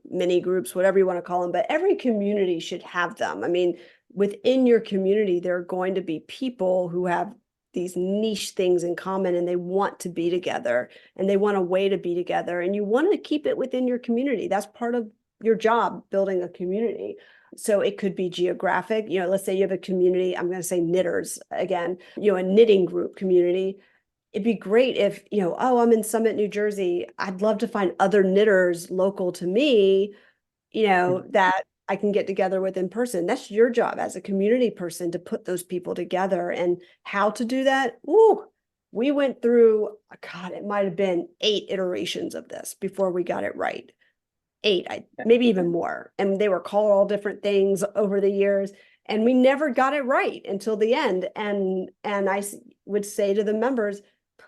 [SPEAKER 1] mini groups, whatever you want to call them. But every community should have them. I mean, within your community, there are going to be people who have these niche things in common and they want to be together and they want a way to be together. And you want to keep it within your community. That's part of your job, building a community. So it could be geographic. Let's say you have a community, I'm going to say knitters again, a knitting group community. It'd be great if, oh, I'm in Summit, New Jersey. I'd love to find other knitters local to me, that I can get together with in person. That's your job as a community person to put those people together. And how to do that? Ooh, we went through, God, it might have been 8 iterations of this before we got it right. 8, maybe even more. And they were called all different things over the years. And we never got it right until the end. And I would say to the members,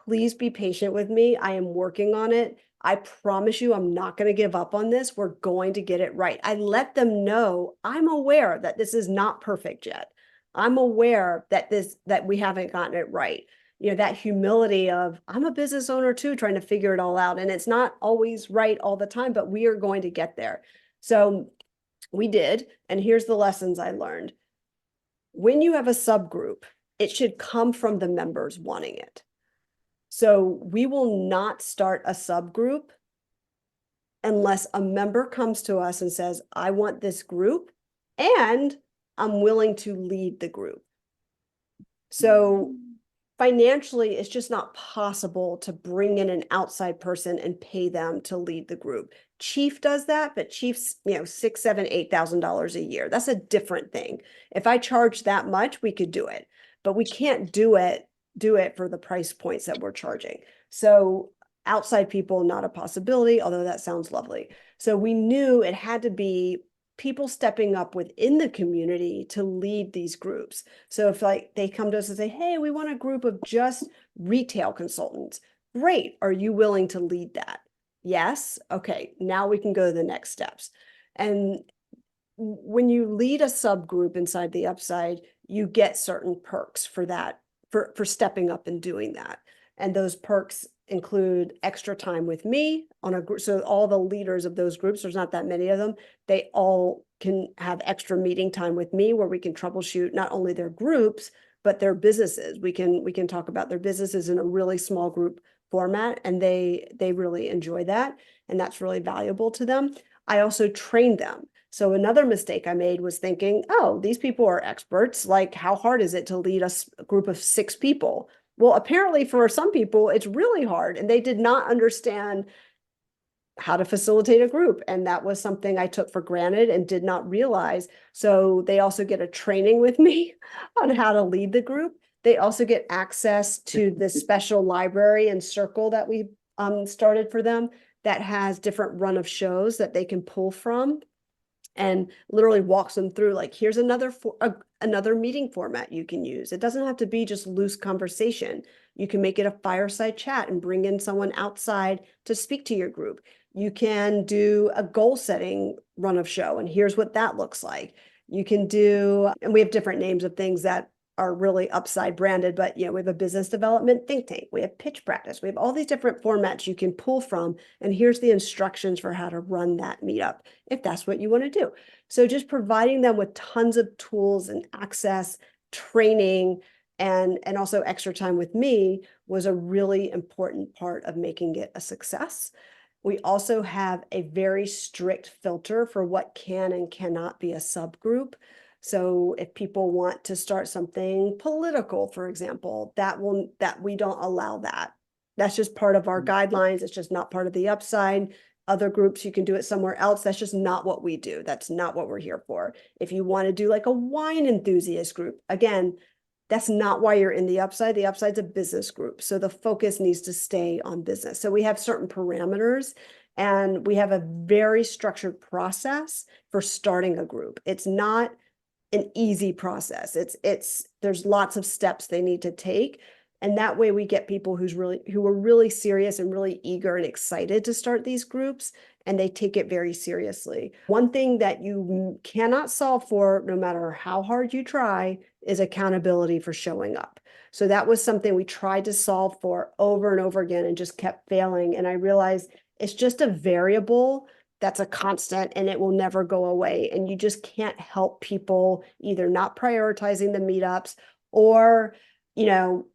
[SPEAKER 1] please be patient with me. I am working on it. I promise you, I'm not going to give up on this. We're going to get it right. I let them know I'm aware that this is not perfect yet. I'm aware that we haven't gotten it right. That humility of I'm a business owner too, trying to figure it all out. And it's not always right all the time, but we are going to get there. So we did. And here's the lessons I learned. When you have a subgroup, it should come from the members wanting it. So we will not start a subgroup unless a member comes to us and says, I want this group and I'm willing to lead the group. So financially, it's just not possible to bring in an outside person and pay them to lead the group. Chief does that, but Chief's, $6,000, $7,000, $8,000 a year. That's a different thing. If I charge that much, we could do it, but we can't do it for the price points that we're charging. So outside people, not a possibility, although that sounds lovely. So we knew it had to be people stepping up within the community to lead these groups. So if they come to us and say, hey, we want a group of just retail consultants. Great. Are you willing to lead that? Yes. Okay. Now we can go to the next steps. And when you lead a subgroup inside the Upside, you get certain perks for that, for stepping up and doing that. And those perks include extra time with me on a group. So all the leaders of those groups, there's not that many of them, they all can have extra meeting time with me where we can troubleshoot not only their groups, but their businesses. We can talk about their businesses in a really small group format, and they really enjoy that. And that's really valuable to them. I also train them. So another mistake I made was thinking, oh, these people are experts. Like, how hard is it to lead a group of 6 people? Well, apparently for some people, it's really hard, and they did not understand how to facilitate a group. And that was something I took for granted and did not realize. So they also get a training with me on how to lead the group. They also get access to this special library and circle that we started for them that has different run of shows that they can pull from, and literally walks them through, like, here's another meeting format you can use. It doesn't have to be just loose conversation. You can make it a fireside chat and bring in someone outside to speak to your group. You can do a goal setting run of show, and here's what that looks like. You can do, and we have different names of things that are really Upside branded, but we have a business development think tank, we have pitch practice, we have all these different formats you can pull from, and here's the instructions for how to run that meetup if that's what you want to do. So just providing them with tons of tools and access, training, and also extra time with me was a really important part of making it a success. We also have a very strict filter for what can and cannot be a subgroup. So if people want to start something political, for example, that we don't allow that. That's just part of our guidelines. It's just not part of the Upside. Other groups, you can do it somewhere else. That's just not what we do. That's not what we're here for. If you want to do like a wine enthusiast group, again, that's not why you're in the Upside. The Upside's a business group. So the focus needs to stay on business. So we have certain parameters, and we have a very structured process for starting a group. It's not an easy process. There's lots of steps they need to take. And that way we get people who are really serious and really eager and excited to start these groups, and they take it very seriously. One thing that you cannot solve for, no matter how hard you try, is accountability for showing up. So that was something we tried to solve for over and over again and just kept failing. And I realized it's just a variable that's a constant and it will never go away. And you just can't help people either not prioritizing the meetups or, you know,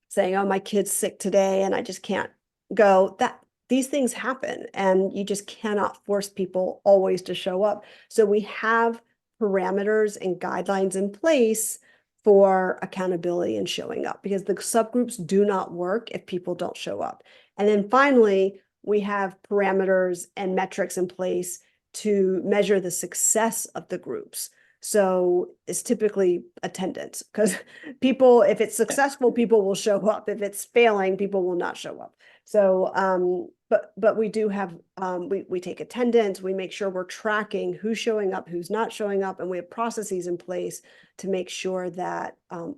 [SPEAKER 1] saying, oh, my kid's sick today and I just can't go. That these things happen and you just cannot force people always to show up. So we have parameters and guidelines in place for accountability and showing up, because the subgroups do not work if people don't show up. And then finally, we have parameters and metrics in place to measure the success of the groups. So it's typically attendance, because people, if it's successful, people will show up. If it's failing, people will not show up. So, but we do have, we take attendance, we make sure we're tracking who's showing up, who's not showing up, and we have processes in place to make sure that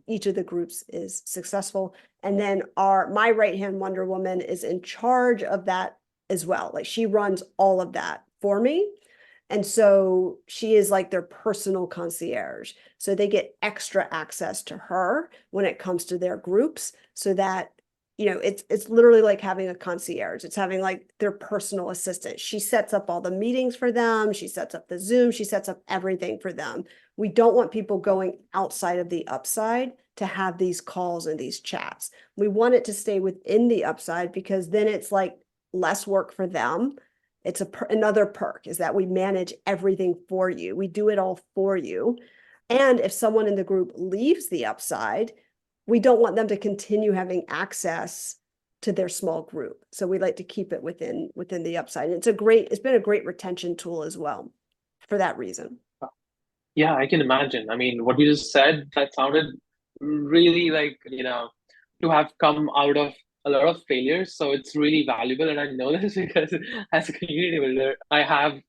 [SPEAKER 1] each of the groups is successful. And then my right-hand Wonder Woman is in charge of that as well. Like, she runs all of that for me. And so she is like their personal concierge. So they get extra access to her when it comes to their groups, so that, it's literally like having a concierge. It's having like their personal assistant. She sets up all the meetings for them. She sets up the Zoom. She sets up everything for them. We don't want people going outside of the upside to have these calls and these chats. We want it to stay within the upside, because then it's like less work for them. It's another perk is that we manage everything for you. We do it all for you. And if someone in the group leaves the upside, we don't want them to continue having access to their small group. So we like to keep it within the upside. And it's been a great retention tool as well for that reason.
[SPEAKER 2] Yeah, I can imagine. I mean, what you just said, that sounded really like, to have come out of a lot of failures. So it's really valuable. And I know this because as a community builder, I have,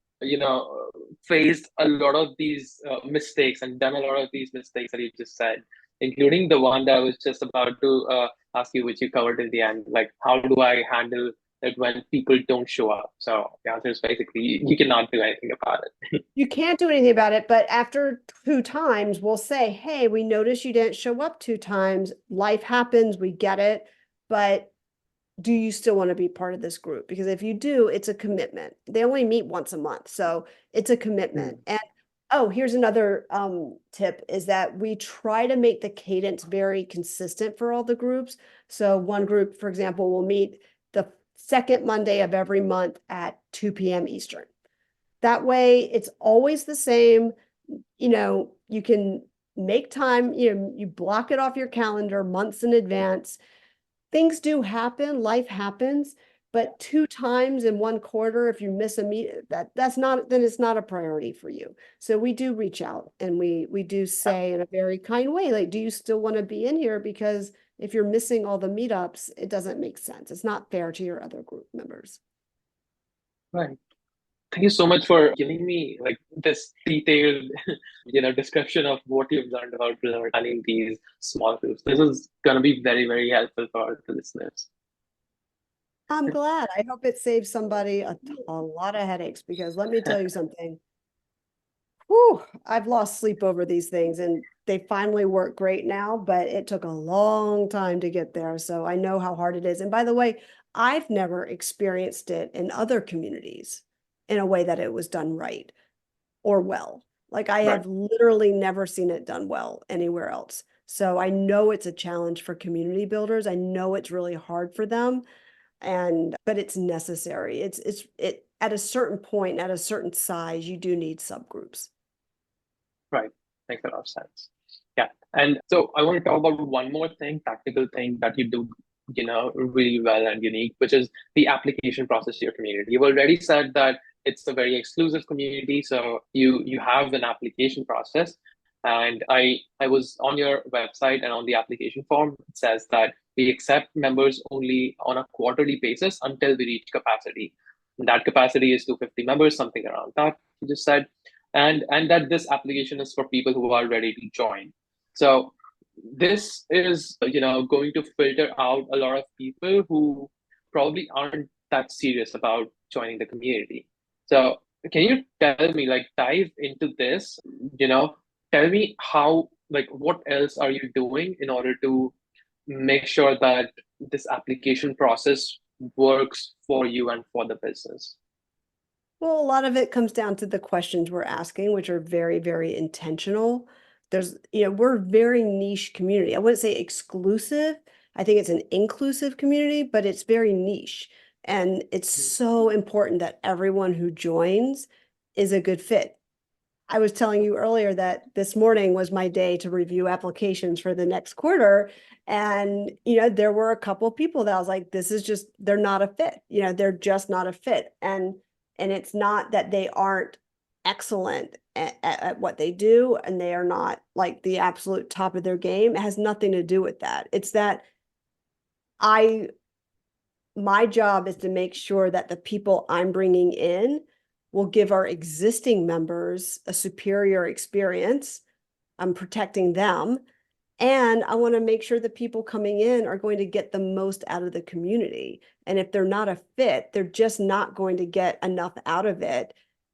[SPEAKER 2] faced a lot of these mistakes and done a lot of these mistakes that you just said, including the one that I was just about to ask you, which you covered in the end. Like, how do I handle it when people don't show up? So the answer is basically you cannot do anything about it.
[SPEAKER 1] You can't do anything about it, but after 2 times, we'll say, hey, we noticed you didn't show up 2 times. Life happens, we get it. But do you still want to be part of this group? Because if you do, it's a commitment. They only meet once a month, so it's a commitment.
[SPEAKER 2] Hmm.
[SPEAKER 1] And oh, here's another tip, is that we try to make the cadence very consistent for all the groups. So one group, for example, will meet the second Monday of every month at 2 p.m. Eastern. That way, it's always the same. You can make time, you block it off your calendar months in advance. Things do happen, life happens, but 2 times in 1 quarter, if you miss a meet, then it's not a priority for you. So we do reach out and we do say in a very kind way, like, do you still want to be in here? Because if you're missing all the meetups, it doesn't make sense. It's not fair to your other group members.
[SPEAKER 2] Right. Thank you so much for giving me like this detailed, description of what you've learned about running these small groups. This is going to be very, very helpful for the listeners.
[SPEAKER 1] I'm glad. I hope it saves somebody a lot of headaches, because let me tell you something. Whew, I've lost sleep over these things, and they finally work great now, but it took a long time to get there. So I know how hard it is. And by the way, I've never experienced it in other communities in a way that it was done right or well. Like, I
[SPEAKER 2] Right.
[SPEAKER 1] have literally never seen it done well anywhere else. So I know it's a challenge for community builders. I know it's really hard for them, but it's necessary. It at a certain point, at a certain size, you do need subgroups.
[SPEAKER 2] Right. Makes a lot of sense. Yeah. And so I want to talk about one more thing, practical thing that you do, really well and unique, which is the application process to your community. You've already said that it's a very exclusive community, so you have an application process. And I was on your website, and on the application form, it says that we accept members only on a quarterly basis until we reach capacity. And that capacity is 250 members, something around that you just said, and that this application is for people who are ready to join. So this is, going to filter out a lot of people who probably aren't that serious about joining the community. So can you tell me, like, dive into this, you know, tell me how, like, what else are you doing in order to make sure that this application process works for you and for the business?
[SPEAKER 1] Well, a lot of it comes down to the questions we're asking, which are very, very intentional. We're a very niche community. I wouldn't say exclusive. I think it's an inclusive community, but it's very niche. And it's so important that everyone who joins is a good fit. I was telling you earlier that this morning was my day to review applications for the next quarter. And, there were a couple of people that I was like, they're not a fit. They're just not a fit. And it's not that they aren't excellent at what they do and they are not like the absolute top of their game. It has nothing to do with that. It's that I, my job is to make sure that the people I'm bringing in will give our existing members a superior experience. I'm protecting them. And I want to make sure the people coming in are going to get the most out of the community. And if they're not a fit, they're just not going to get enough out of it.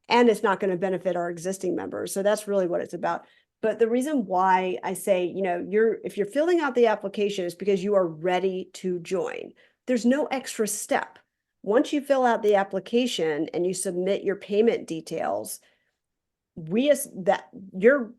[SPEAKER 1] And it's not going to benefit our existing members. So that's really what it's about. But the reason why I say, if you're filling out the application is because you are ready to join. There's no extra step. Once you fill out the application and you submit your payment details, you're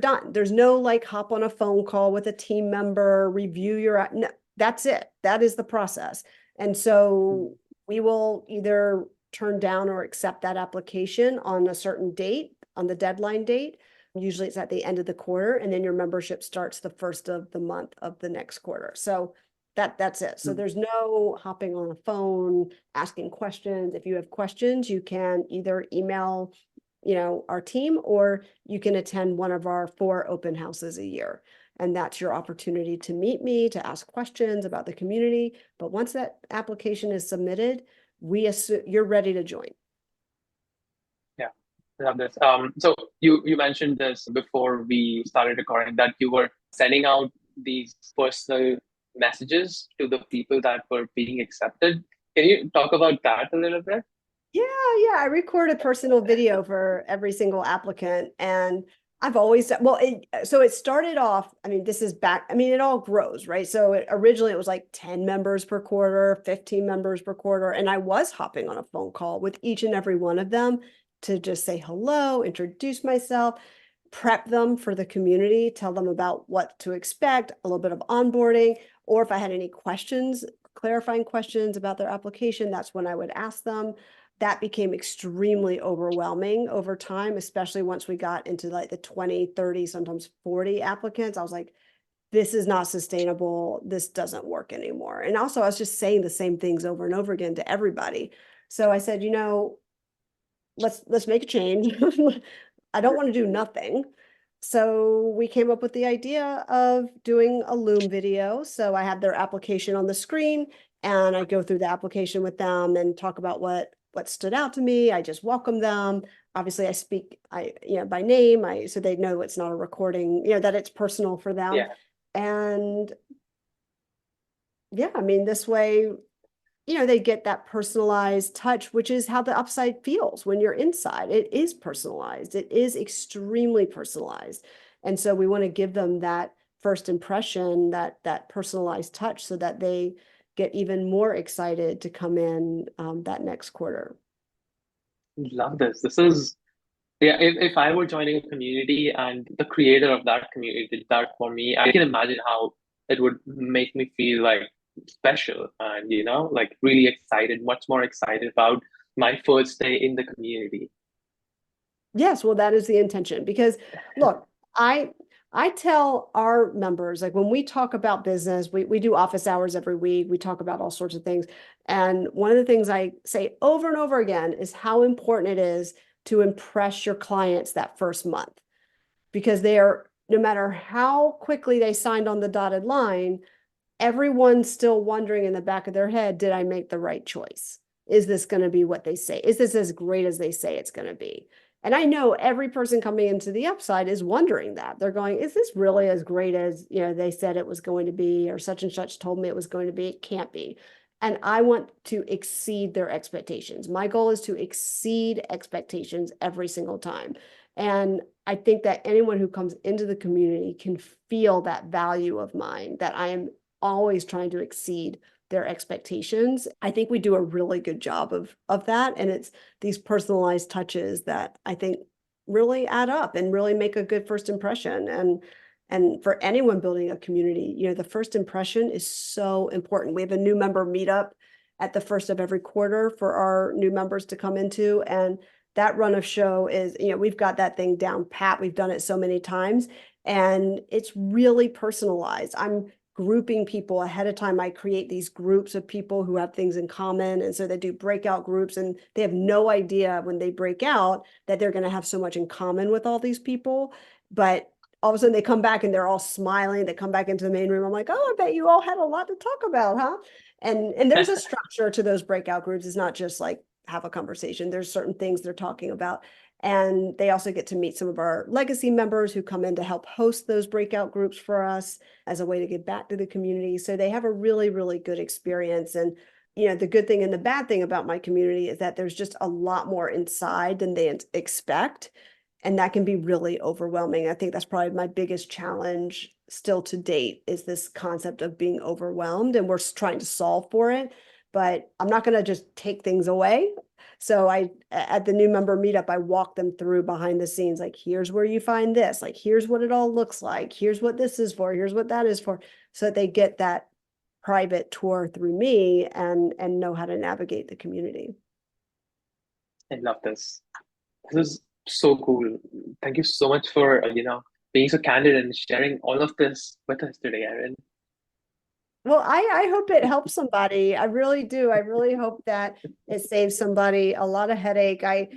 [SPEAKER 1] done. There's no like hop on a phone call with a team member, review your, no, that's it. That is the process. And so we will either turn down or accept that application on a certain date, on the deadline date. Usually it's at the end of the quarter, and then your membership starts the first of the month of the next quarter. So that's it. So there's no hopping on a phone, asking questions. If you have questions, you can either email our team, or you can attend one of our 4 open houses a year. And that's your opportunity to meet me, to ask questions about the community. But once that application is submitted, we assume you're ready to join.
[SPEAKER 2] Yeah, I love this. So you mentioned this before we started recording, that you were sending out these personal messages to the people that were being accepted. Can you talk about that a little bit?
[SPEAKER 1] Yeah, yeah. I record a personal video for every single applicant. And I've always, well, so it started off, this is back, it all grows, right? So originally it was like 10 members per quarter, 15 members per quarter. And I was hopping on a phone call with each and every one of them to just say hello, introduce myself, prep them for the community, tell them about what to expect, a little bit of onboarding, or if I had any questions, clarifying questions about their application, that's when I would ask them. That became extremely overwhelming over time, especially once we got into like the 20, 30, sometimes 40 applicants. I was like, this is not sustainable. This doesn't work anymore. And also I was just saying the same things over and over again to everybody. So I said, let's make a change. I don't want to do nothing. So we came up with the idea of doing a Loom video. So I have their application on the screen and I go through the application with them and talk about what stood out to me. I just welcome them. Obviously I speak by name, so they know it's not a recording, that it's personal for them.
[SPEAKER 2] Yeah.
[SPEAKER 1] And yeah, this way, they get that personalized touch, which is how the upside feels when you're inside. It is personalized. It is extremely personalized. And so we want to give them that first impression, that personalized touch, so that they get even more excited to come in that next quarter.
[SPEAKER 2] Love this. This is, yeah, if I were joining a community and the creator of that community did that for me, I can imagine how it would make me feel like special and, like really excited, much more excited about my first day in the community.
[SPEAKER 1] Yes, well, that is the intention. Because look, I tell our members, like when we talk about business, we do office hours every week. We talk about all sorts of things. And one of the things I say over and over again is how important it is to impress your clients that first month. Because no matter how quickly they signed on the dotted line, everyone's still wondering in the back of their head, did I make the right choice? Is this going to be what they say? Is this as great as they say it's going to be? And I know every person coming into the upside is wondering that. They're going, is this really as great as, they said it was going to be, or such and such told me it was going to be? It can't be. And I want to exceed their expectations. My goal is to exceed expectations every single time. And I think that anyone who comes into the community can feel that value of mine, that I am always trying to exceed their expectations. I think we do a really good job of that. And it's these personalized touches that I think really add up and really make a good first impression. And for anyone building a community, the first impression is so important. We have a new member meetup at the first of every quarter for our new members to come into. And that run of show is, we've got that thing down pat. We've done it so many times, and it's really personalized. I'm grouping people ahead of time. I create these groups of people who have things in common. And so they do breakout groups, and they have no idea when they break out that they're going to have so much in common with all these people. But all of a sudden they come back and they're all smiling. They come back into the main room. I'm like, oh, I bet you all had a lot to talk about, huh? And there's a structure to those breakout groups. It's not just like have a conversation. There's certain things they're talking about. And they also get to meet some of our legacy members who come in to help host those breakout groups for us as a way to give back to the community. So they have a really, really good experience. And, the good thing and the bad thing about my community is that there's just a lot more inside than they expect. And that can be really overwhelming. I think that's probably my biggest challenge still to date, is this concept of being overwhelmed, and we're trying to solve for it. But I'm not going to just take things away. So at the new member meetup, I walk them through behind the scenes, like, here's where you find this, like, here's what it all looks like. Here's what this is for. Here's what that is for. So that they get that private tour through me and know how to navigate the community.
[SPEAKER 2] I love this. This is so cool. Thank you so much for, being so candid and sharing all of this with us today, Erin.
[SPEAKER 1] Well, I hope it helps somebody. I really do. I really hope that it saves somebody a lot of headache. I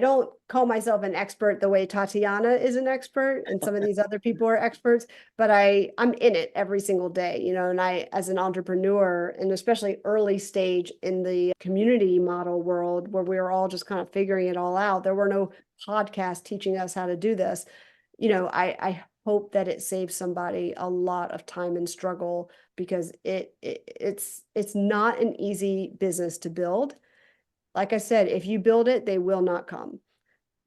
[SPEAKER 1] don't call myself an expert the way Tatiana is an expert and some of these other people are experts, but I'm in it every single day, and I, as an entrepreneur, and especially early stage in the community model world where we were all just kind of figuring it all out, there were no podcasts teaching us how to do this. I hope that it saves somebody a lot of time and struggle, because it's not an easy business to build. Like I said, if you build it, they will not come.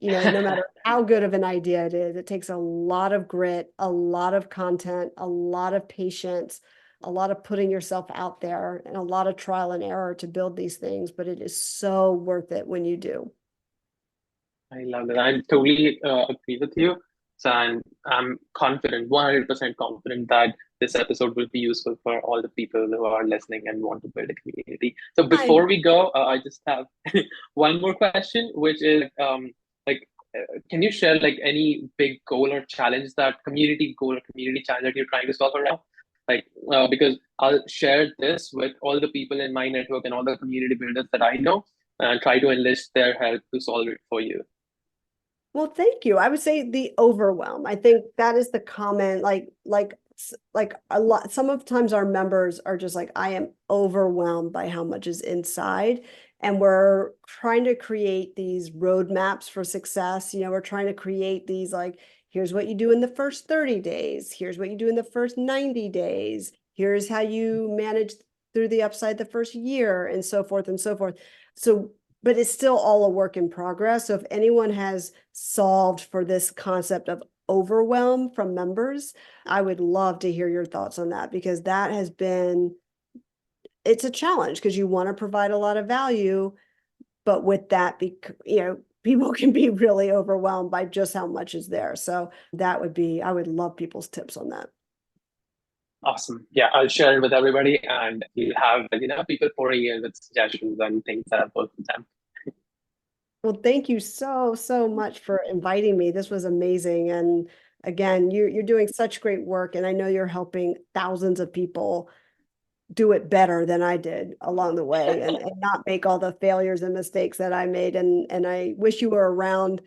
[SPEAKER 1] No matter how good of an idea it is, it takes a lot of grit, a lot of content, a lot of patience, a lot of putting yourself out there, and a lot of trial and error to build these things. But it is so worth it when you do.
[SPEAKER 2] I love that. I totally agree with you. So I'm confident, 100% confident that this episode will be useful for all the people who are listening and want to build a community. So
[SPEAKER 1] I
[SPEAKER 2] before we go, I just have one more question, which is like, can you share like any big goal or challenge, that community goal or community challenge that you're trying to solve around? Like, because I'll share this with all the people in my network and all the community builders that I know, and try to enlist their help to solve it for you.
[SPEAKER 1] Well, thank you. I would say the overwhelm. I think that is the common, like a lot. Some of times our members are just like, I am overwhelmed by how much is inside. And we're trying to create these roadmaps for success. We're trying to create these, like, here's what you do in the first 30 days. Here's what you do in the first 90 days. Here's how you manage through the upside the first year, and so forth and so forth. So, but it's still all a work in progress. So if anyone has solved for this concept of overwhelm from members, I would love to hear your thoughts on that, because that has been, it's a challenge, because you want to provide a lot of value, but with that, people can be really overwhelmed by just how much is there. So I would love people's tips on that.
[SPEAKER 2] Awesome. Yeah, I'll share it with everybody, and you'll have people pouring in with suggestions and things that have worked for them.
[SPEAKER 1] Well, thank you so, so much for inviting me. This was amazing. And again, you're doing such great work. And I know you're helping thousands of people do it better than I did along the way, and not make all the failures and mistakes that I made. And I wish you were around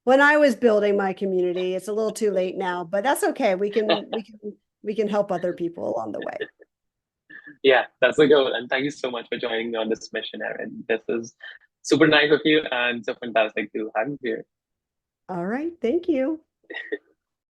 [SPEAKER 1] when I was building my community. It's a little too late now, but that's okay. We can help other people along the way.
[SPEAKER 2] Yeah, that's the goal. And thank you so much for joining me on this mission, Erin. This is Super nice of you and so fantastic to have you here.
[SPEAKER 1] All right. Thank you.